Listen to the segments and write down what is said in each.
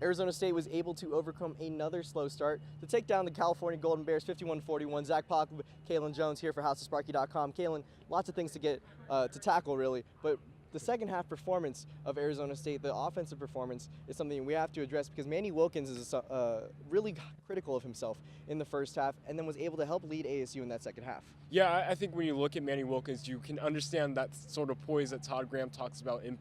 Arizona State was able to overcome another slow start to take down the California Golden Bears 51-41. Zach Pacleb, Kaelen Jones here for HouseOfSparky.com. Kaelen, lots of things to get to tackle really, but the second half performance of Arizona State, the offensive performance, is something we have to address because Manny Wilkins is really critical of himself in the first half and then was able to help lead ASU in that second half. Yeah, I think when you look at Manny Wilkins, you can understand that sort of poise that Todd Graham talks about in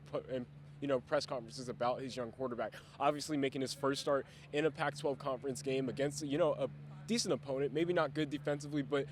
press conferences about his young quarterback. Obviously making his first start in a Pac-12 conference game against, a decent opponent, maybe not good defensively, but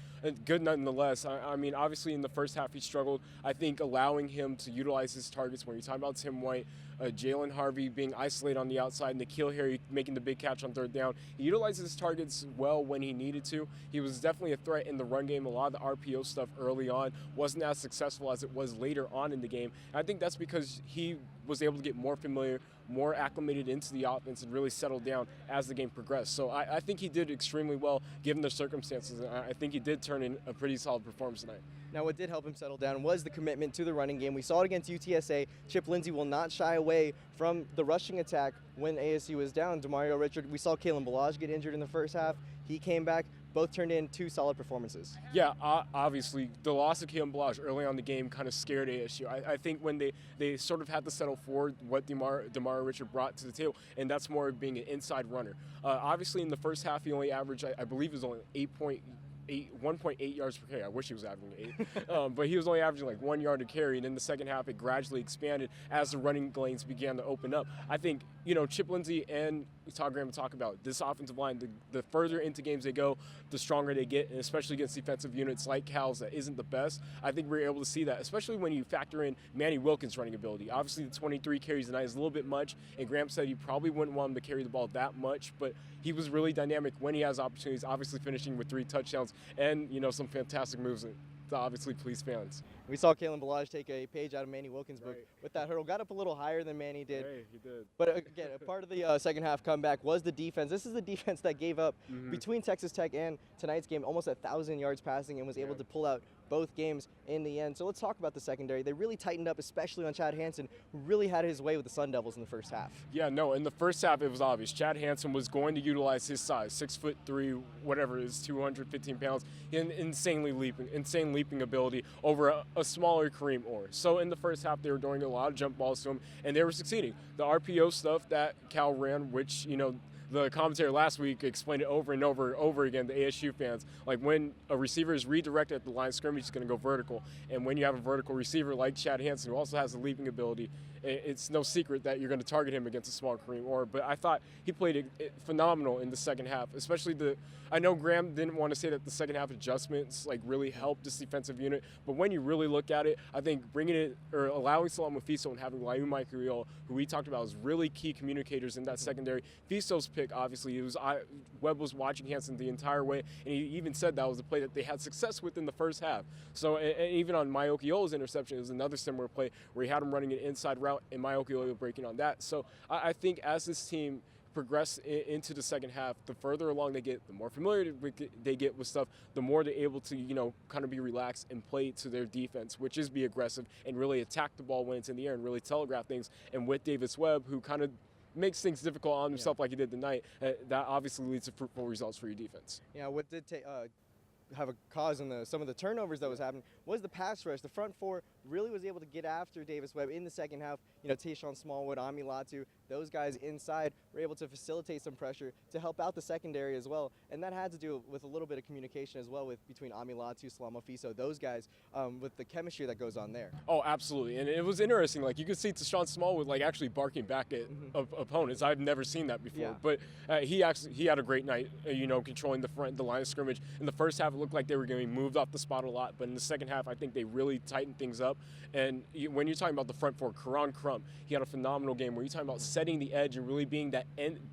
good nonetheless. I mean, obviously in the first half he struggled. I think allowing him to utilize his targets when you're talking about Tim White, Jalen Harvey being isolated on the outside, N'Keal Harry making the big catch on third down. He utilized his targets well when he needed to. He was definitely a threat in the run game. A lot of the RPO stuff early on wasn't as successful as it was later on in the game. And I think that's because he was able to get more familiar, more acclimated into the offense and really settled down as the game progressed. So I think he did extremely well given the circumstances. And I think he did turn in a pretty solid performance tonight. Now, what did help him settle down was the commitment to the running game. We saw it against UTSA. Chip Lindsey will not shy away from the rushing attack when ASU was down. Demario Richard, we saw Kalen Balazs get injured in the first half. He came back. Both turned in two solid performances. Yeah, obviously, the loss of Kaelen Balazs early on in the game kind of scared ASU. I think when they sort of had to settle for what Demario Richard brought to the table, and that's more of being an inside runner. Obviously, in the first half, he only averaged, I believe it was only 1.8 yards per carry. I wish he was averaging 8. But he was only averaging like 1 yard to carry, and in the second half, it gradually expanded as the running lanes began to open up. I think, Chip Lindsey and Todd Graham talk about this offensive line, the further into games they go, the stronger they get, and especially against defensive units like Cal's that isn't the best. I think we're able to see that, especially when you factor in Manny Wilkins' running ability. Obviously, the 23 carries tonight is a little bit much, and Graham said he probably wouldn't want him to carry the ball that much, but he was really dynamic when he has opportunities, obviously finishing with 3 touchdowns and, some fantastic moves to obviously please fans. We saw Kalen Balazs take a page out of Manny Wilkins' book with that hurdle. Got up a little higher than Manny did. Hey, he did. But again, a part of the second half comeback was the defense. This is the defense that gave up between Texas Tech and tonight's game almost 1,000 yards passing and was able to pull out both games in the end. So let's talk about the secondary. They really tightened up, especially on Chad Hansen, who really had his way with the Sun Devils in the first half. Yeah, no, in the first half it was obvious. Chad Hansen was going to utilize his size, 6'3", whatever it is, 215 pounds, insane leaping ability over a smaller Kareem Orr. So in the first half they were doing a lot of jump balls to him, and they were succeeding. The RPO stuff that Cal ran, which, the commentator last week explained it over and over again to ASU fans. Like when a receiver is redirected at the line of scrimmage, he's going to go vertical. And when you have a vertical receiver like Chad Hansen, who also has the leaping ability, it's no secret that you're going to target him against a small Kareem Orr. But I thought he played phenomenal in the second half, especially I know Graham didn't want to say that the second half adjustments really helped this defensive unit, but when you really look at it, I think bringing it or allowing Salam Fiso and having Laiu Michael, who we talked about, was really key communicators in that secondary. Fiso's pick, obviously, Webb was watching Hansen the entire way, and he even said that was a play that they had success with in the first half. So, and even on Maiocchiola's interception, it was another similar play where he had him running an inside route and Maiocchiola breaking on that. So I think as this team progress into the second half, the further along they get, the more familiar they get with stuff, the more they're able to, kind of be relaxed and play to their defense, which is be aggressive and really attack the ball when it's in the air and really telegraph things. And with Davis Webb, who kind of makes things difficult on himself like he did tonight, that obviously leads to fruitful results for your defense. Yeah, what did have a cause in some of the turnovers that was happening was the pass rush. The front four really was able to get after Davis Webb in the second half. Tayshawn Smallwood, Ami Latu, those guys inside were able to facilitate some pressure to help out the secondary as well. And that had to do with a little bit of communication as well between Ami Latu, Salam Fiso, those guys, with the chemistry that goes on there. Oh, absolutely. And it was interesting. You could see Tayshawn Smallwood actually barking back at opponents. I've never seen that before. Yeah. But he had a great night, controlling the line of scrimmage. In the first half, it looked like they were getting moved off the spot a lot. But in the second half, I think they really tightened things up. And when you're talking about the front four, Karan Crump, he had a phenomenal game where you're talking about setting the edge and really being that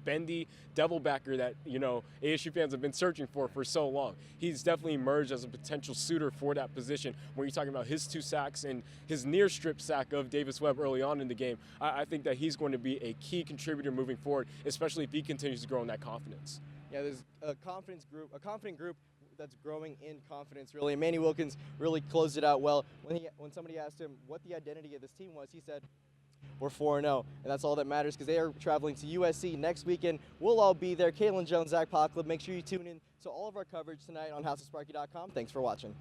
bendy devil backer that, ASU fans have been searching for so long. He's definitely emerged as a potential suitor for that position when you're talking about his 2 sacks and his near strip sack of Davis Webb early on in the game. I think that he's going to be a key contributor moving forward, especially if he continues to grow in that confidence. Yeah, there's a confident group that's growing in confidence, really. And Manny Wilkins really closed it out well. When somebody asked him what the identity of this team was, he said, We're 4-0, and that's all that matters because they are traveling to USC next weekend. We'll all be there. Kaelen Jones, Zach Pacleb. Make sure you tune in to all of our coverage tonight on HouseOfSparky.com. Thanks for watching.